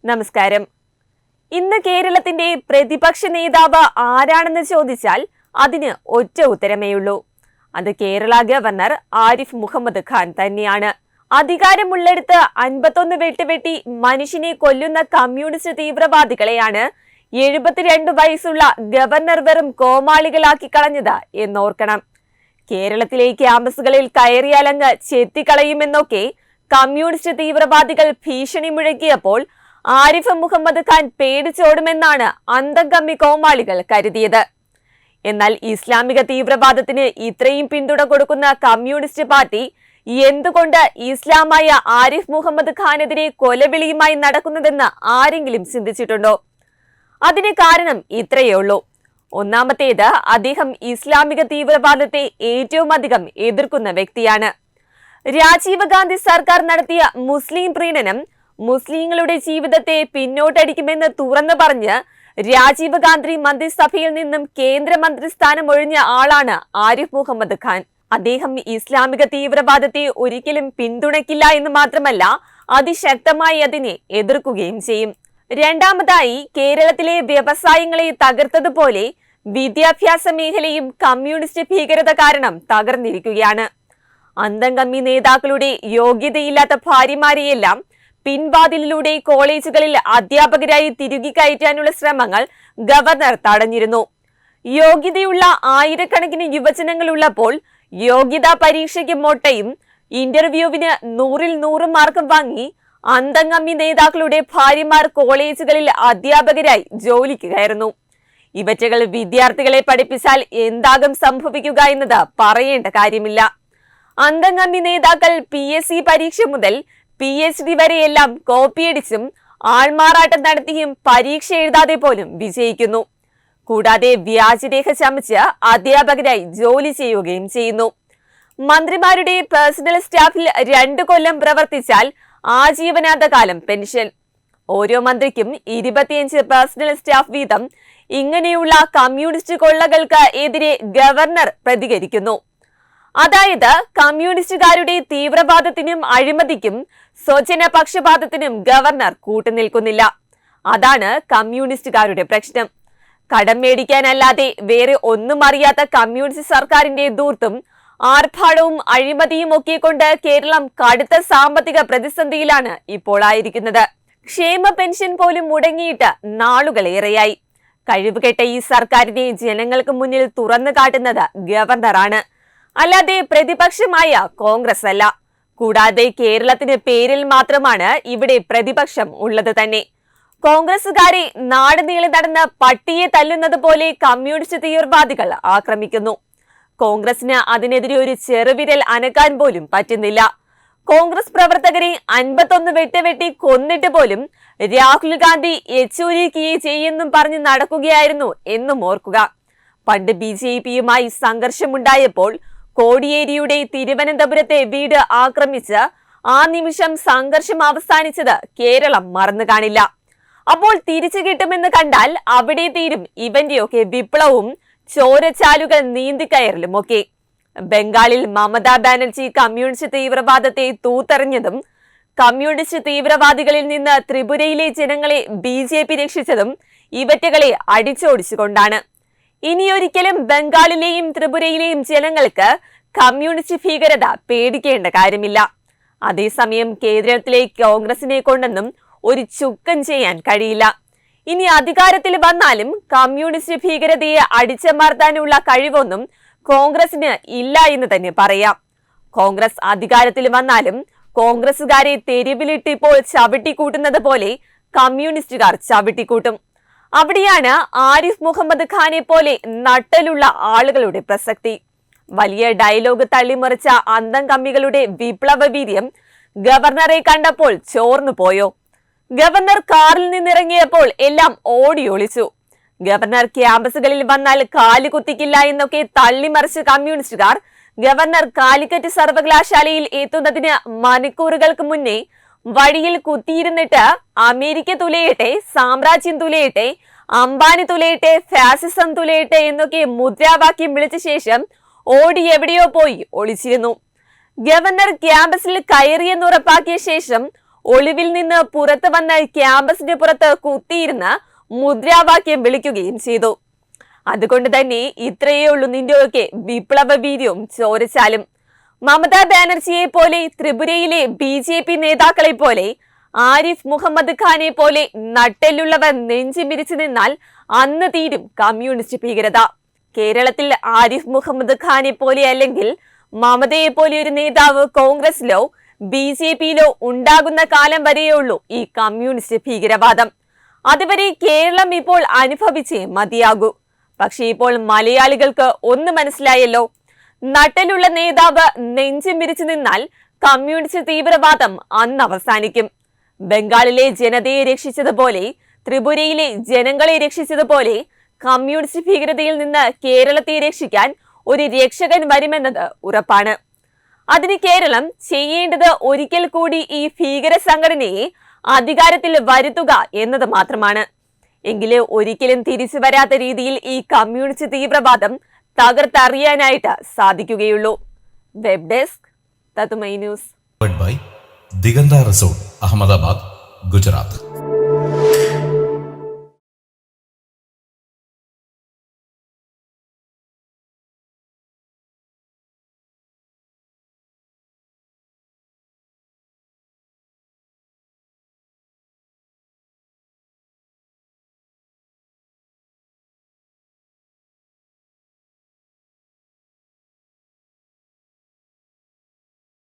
നമസ്കാരം. ഇന്ന് കേരളത്തിന്റെ പ്രതിപക്ഷ നേതാവ് ആരാണെന്ന് ചോദിച്ചാൽ അതിന് ഒറ്റ ഉത്തരമേയുള്ളൂ. അത് കേരള ഗവർണർ ആരിഫ് മുഹമ്മദ് ഖാൻ തന്നെയാണ്. അധികാരമുള്ളിടത്ത് 51 വെട്ടുവെട്ടി മനുഷ്യനെ കൊല്ലുന്ന കമ്മ്യൂണിസ്റ്റ് തീവ്രവാദികളെയാണ് 72 വയസ്സുള്ള ഗവർണർ വെറും കോമാളികളാക്കി കളഞ്ഞത് എന്നോർക്കണം. കേരളത്തിലെ ക്യാമ്പസുകളിൽ കയറിയാലങ്ങ് ചെത്തിക്കളയുമെന്നൊക്കെ കമ്മ്യൂണിസ്റ്റ് തീവ്രവാദികൾ ഭീഷണി മുഴക്കിയപ്പോൾ ആരിഫ് മുഹമ്മദ് ഖാൻ പേടിച്ചോടുമെന്നാണ് അന്തംകമ്മി കോമാളികൾ കരുതിയത്. എന്നാൽ ഇസ്ലാമിക തീവ്രവാദത്തിന് ഇത്രയും പിന്തുണ കൊടുക്കുന്ന കമ്മ്യൂണിസ്റ്റ് പാർട്ടി എന്തുകൊണ്ട് ഇസ്ലാമായ ആരിഫ് മുഹമ്മദ് ഖാനെതിരെ കൊലവിളിയുമായി നടക്കുന്നതെന്ന് ആരെങ്കിലും ചിന്തിച്ചിട്ടുണ്ടോ? അതിന് കാരണം ഇത്രയേ ഉള്ളൂ. ഒന്നാമത്തേത്, അദ്ദേഹം ഇസ്ലാമിക തീവ്രവാദത്തെ ഏറ്റവും അധികം എതിർക്കുന്ന വ്യക്തിയാണ്. രാജീവ് ഗാന്ധി സർക്കാർ നടത്തിയ മുസ്ലിം പ്രീണനം മുസ്ലിങ്ങളുടെ ജീവിതത്തെ പിന്നോട്ടടിക്കുമെന്ന് തുറന്നു പറഞ്ഞ് രാജീവ് ഗാന്ധി മന്ത്രിസഭയിൽ നിന്നും കേന്ദ്രമന്ത്രി സ്ഥാനം ഒഴിഞ്ഞ ആളാണ് ആരിഫ് മുഹമ്മദ് ഖാൻ. അദ്ദേഹം ഇസ്ലാമിക തീവ്രവാദത്തെ ഒരിക്കലും പിന്തുണയ്ക്കില്ല എന്ന് മാത്രമല്ല, അതിശക്തമായി അതിനെ എതിർക്കുകയും ചെയ്യും. രണ്ടാമതായി, കേരളത്തിലെ വ്യവസായങ്ങളെ തകർത്തതുപോലെ വിദ്യാഭ്യാസ മേഖലയും കമ്മ്യൂണിസ്റ്റ് ഭീകരത കാരണം തകർന്നിരിക്കുകയാണ്. അന്തംകമ്മി നേതാക്കളുടെ യോഗ്യതയില്ലാത്ത ഭാര്യമാരെയെല്ലാം പിൻവാതിലിലൂടെ കോളേജുകളിൽ അധ്യാപകരായി തിരുകി കയറ്റാനുള്ള ശ്രമങ്ങൾ ഗവർണർ തടഞ്ഞിരുന്നു. യോഗ്യതയുള്ള ആയിരക്കണക്കിന് യുവജനങ്ങൾ ഉള്ളപ്പോൾ യോഗ്യതാ പരീക്ഷയ്ക്ക് മൊട്ടയും ഇന്റർവ്യൂവിന് 100-ൽ 100 മാർക്കും വാങ്ങി അന്തംകമ്മി നേതാക്കളുടെ ഭാര്യമാർ കോളേജുകളിൽ അധ്യാപകരായി ജോലിക്ക് കയറുന്നു. ഇവറ്റകൾ വിദ്യാർത്ഥികളെ പഠിപ്പിച്ചാൽ എന്താകും സംഭവിക്കുക എന്നത് പറയേണ്ട കാര്യമില്ല. അന്തംകമ്മി നേതാക്കൾ PSC പരീക്ഷ മുതൽ PhD വരെയെല്ലാം കോപ്പിയടിച്ചും ആൾമാറാട്ടം നടത്തിയും പരീക്ഷ എഴുതാതെ പോലും വിജയിക്കുന്നു. കൂടാതെ വ്യാജരേഖ ചമച്ച് അധ്യാപകരായി ജോലി ചെയ്യുകയും ചെയ്യുന്നു. മന്ത്രിമാരുടെ പേഴ്സണൽ സ്റ്റാഫിൽ 2 കൊല്ലം പ്രവർത്തിച്ചാൽ ആജീവനാന്തകാലം പെൻഷൻ. ഓരോ മന്ത്രിക്കും 25 പേഴ്സണൽ സ്റ്റാഫ് വീതം. ഇങ്ങനെയുള്ള കമ്മ്യൂണിസ്റ്റ് കൊള്ളകൾക്ക് എതിരെ ഗവർണർ പ്രതികരിക്കുന്നു. അതായത് കമ്മ്യൂണിസ്റ്റുകാരുടെ തീവ്രവാദത്തിനും അഴിമതിക്കും സ്വജന പക്ഷപാതത്തിനും ഗവർണർ കൂട്ടുനിൽക്കുന്നില്ല. അതാണ് കമ്മ്യൂണിസ്റ്റുകാരുടെ പ്രശ്നം. കടം മേടിക്കാനല്ലാതെ വേറെ ഒന്നും അറിയാത്ത കമ്മ്യൂണിസ്റ്റ് സർക്കാരിന്റെ ധൂർത്തും ആർഭാടവും അഴിമതിയും ഒക്കെ കൊണ്ട് കേരളം കടുത്ത സാമ്പത്തിക പ്രതിസന്ധിയിലാണ് ഇപ്പോൾ ആയിരിക്കുന്നത്. ക്ഷേമ പെൻഷൻ പോലും മുടങ്ങിയിട്ട് നാളുകളേറെയായി. കഴിവുകെട്ട ഈ സർക്കാരിനെ ജനങ്ങൾക്ക് മുന്നിൽ തുറന്നു കാട്ടുന്നത് ഗവർണറാണ്, അല്ലാതെ പ്രതിപക്ഷമായ കോൺഗ്രസ് അല്ല. കൂടാതെ കേരളത്തിന് പേരിൽ മാത്രമാണ് ഇവിടെ പ്രതിപക്ഷം ഉള്ളത് തന്നെ. കോൺഗ്രസുകാരെ നാട് നീളെ നടന്ന് പട്ടിയെ തല്ലുന്നത് പോലെ കമ്മ്യൂണിസ്റ്റ് തീവ്രവാദികൾ ആക്രമിക്കുന്നു. കോൺഗ്രസിന് അതിനെതിരെ ഒരു ചെറുവിരൽ അനക്കാൻ പോലും പറ്റുന്നില്ല. കോൺഗ്രസ് പ്രവർത്തകരെ 51 വെട്ടുവെട്ടി കൊന്നിട്ട് പോലും രാഹുൽ ഗാന്ധി യെച്ചൂരിക്കുകയെ ചെയ്യുമെന്നും പറഞ്ഞ് നടക്കുകയായിരുന്നു എന്നും ഓർക്കുക. പണ്ട് BJPയുമായി സംഘർഷമുണ്ടായപ്പോൾ കോടിയേരിയുടെ തിരുവനന്തപുരത്തെ വീട് ആക്രമിച്ച് ആ നിമിഷം സംഘർഷം അവസാനിച്ചത് കേരളം മറന്നു കാണില്ല. അപ്പോൾ തിരിച്ചു കിട്ടുമെന്ന് കണ്ടാൽ അവിടെ തീരും ഇവന്റെയൊക്കെ വിപ്ലവവും ചോരച്ചാലുകൾ നീന്തിക്കയറലും ഒക്കെ. ബംഗാളിൽ മമതാ ബാനർജി കമ്മ്യൂണിസ്റ്റ് തീവ്രവാദത്തെ തൂത്തെറിഞ്ഞതും കമ്മ്യൂണിസ്റ്റ് തീവ്രവാദികളിൽ നിന്ന് ത്രിപുരയിലെ ജനങ്ങളെ BJP രക്ഷിച്ചതും ഇവറ്റകളെ അടിച്ചോടിച്ചുകൊണ്ടാണ്. ഇനിയൊരിക്കലും ബംഗാളിലെയും ത്രിപുരയിലെയും ജനങ്ങൾക്ക് കമ്മ്യൂണിസ്റ്റ് ഭീകരത പേടിക്കേണ്ട കാര്യമില്ല. അതേസമയം കേന്ദ്രത്തിലെ കോൺഗ്രസിനെ കൊണ്ടൊന്നും ഒരു ചുക്കം ചെയ്യാൻ കഴിയില്ല. ഇനി അധികാരത്തിൽ വന്നാലും കമ്മ്യൂണിസ്റ്റ് ഭീകരതയെ അടിച്ചമർത്താനുള്ള കഴിവൊന്നും കോൺഗ്രസിന് ഇല്ല എന്ന് തന്നെ പറയാം. കോൺഗ്രസ് അധികാരത്തിൽ വന്നാലും കോൺഗ്രസുകാരെ തെരുവിലിട്ട് ഇപ്പോൾ ചവിട്ടിക്കൂട്ടുന്നത് പോലെ കമ്മ്യൂണിസ്റ്റുകാർ ചവിട്ടിക്കൂട്ടും. അവിടെയാണ് ആരിഫ് മുഹമ്മദ് ഖാനെ പോലെ നട്ടലുള്ള ആളുകളുടെ പ്രസക്തി. വലിയ ഡയലോഗ് തള്ളിമറിച്ച അന്തംകമ്മികളുടെ വിപ്ലവ വീര്യം ഗവർണറെ കണ്ടപ്പോൾ ചോർന്നു പോയോ? ഗവർണർ കാറിൽ നിന്നിറങ്ങിയപ്പോൾ എല്ലാം ഓടി ഒളിച്ചു. ഗവർണർ ക്യാമ്പസുകളിൽ വന്നാൽ കാലു കുത്തിക്കില്ല എന്നൊക്കെ തള്ളിമറിച്ച കമ്മ്യൂണിസ്റ്റുകാർ ഗവർണർ കാലിക്കറ്റ് സർവകലാശാലയിൽ എത്തുന്നതിന് മണിക്കൂറുകൾക്ക് മുന്നേ വഴിയിൽ കുത്തിയിരുന്നിട്ട് അമേരിക്ക തുലയട്ടെ, സാമ്രാജ്യം തുലയട്ടെ, അംബാനി തുലയട്ടെ, ഫാസിസം തുലയട്ടെ എന്നൊക്കെ മുദ്രാവാക്യം വിളിച്ച ശേഷം ഓടി എവിടെയോ പോയി ഒളിച്ചിരുന്നു. ഗവർണർ ക്യാമ്പസിൽ കയറിയെന്ന് ഉറപ്പാക്കിയ ശേഷം ഒളിവിൽ നിന്ന് പുറത്തു വന്ന് ക്യാമ്പസിന് പുറത്ത് കുത്തിയിരുന്ന് മുദ്രാവാക്യം വിളിക്കുകയും ചെയ്തു. അതുകൊണ്ട് തന്നെ ഇത്രയേ ഉള്ളൂ നിന്റെയൊക്കെ വിപ്ലവ വീര്യവും ചോരച്ചാലും. മമതാ ബാനർജിയെ പോലെ, ത്രിപുരയിലെ BJP നേതാക്കളെ പോലെ, ആരിഫ് മുഹമ്മദ് ഖാനെ പോലെ നട്ടെല്ലുള്ളവർ നെഞ്ചുമിരിച്ചു നിന്നാൽ അന്ന് തീരും കമ്മ്യൂണിസ്റ്റ് ഭീകരത. കേരളത്തിൽ ആരിഫ് മുഹമ്മദ് ഖാനെ പോലെ അല്ലെങ്കിൽ മമതയെ പോലെ ഒരു നേതാവ് കോൺഗ്രസിലോ BJPയിലോ ഉണ്ടാകുന്ന കാലം വരെയുള്ളൂ ഈ കമ്മ്യൂണിസ്റ്റ് ഭീകരവാദം. അതുവരെ കേരളം ഇപ്പോൾ അനുഭവിച്ചേ മതിയാകൂ. പക്ഷേ ഇപ്പോൾ മലയാളികൾക്ക് ഒന്ന് മനസ്സിലായല്ലോ, നട്ടലുള്ള നേതാവ് നെഞ്ചും വിരിച്ചു നിന്നാൽ കമ്മ്യൂണിസ്റ്റ് തീവ്രവാദം അന്ന് അവസാനിക്കും. ബംഗാളിലെ ജനതയെ രക്ഷിച്ചതുപോലെ, ത്രിപുരയിലെ ജനങ്ങളെ രക്ഷിച്ചതുപോലെ കമ്മ്യൂണിസ്റ്റ് ഭീകരതയിൽ നിന്ന് കേരളത്തെ രക്ഷിക്കാൻ ഒരു രക്ഷകൻ വരുമെന്നത് ഉറപ്പാണ്. അതിന് കേരളം ചെയ്യേണ്ടത് ഒരിക്കൽ കൂടി ഈ ഭീകര സംഘടനയെ അധികാരത്തിൽ വരുത്തുക എന്നത് മാത്രമാണ്. എങ്കിലേ ഒരിക്കലും തിരിച്ചു വരാത്ത രീതിയിൽ ഈ കമ്മ്യൂണിസ്റ്റ് തീവ്രവാദം തകർത്തറിയാനായിട്ട് സാധിക്കുകയുള്ളൂ. വെബ് ഡെസ്ക് തത്തുമൈ ന്യൂസ്. ദിഗന്ത റിസോർട്ട്, അഹമ്മദാബാദ്, ഗുജറാത്ത്.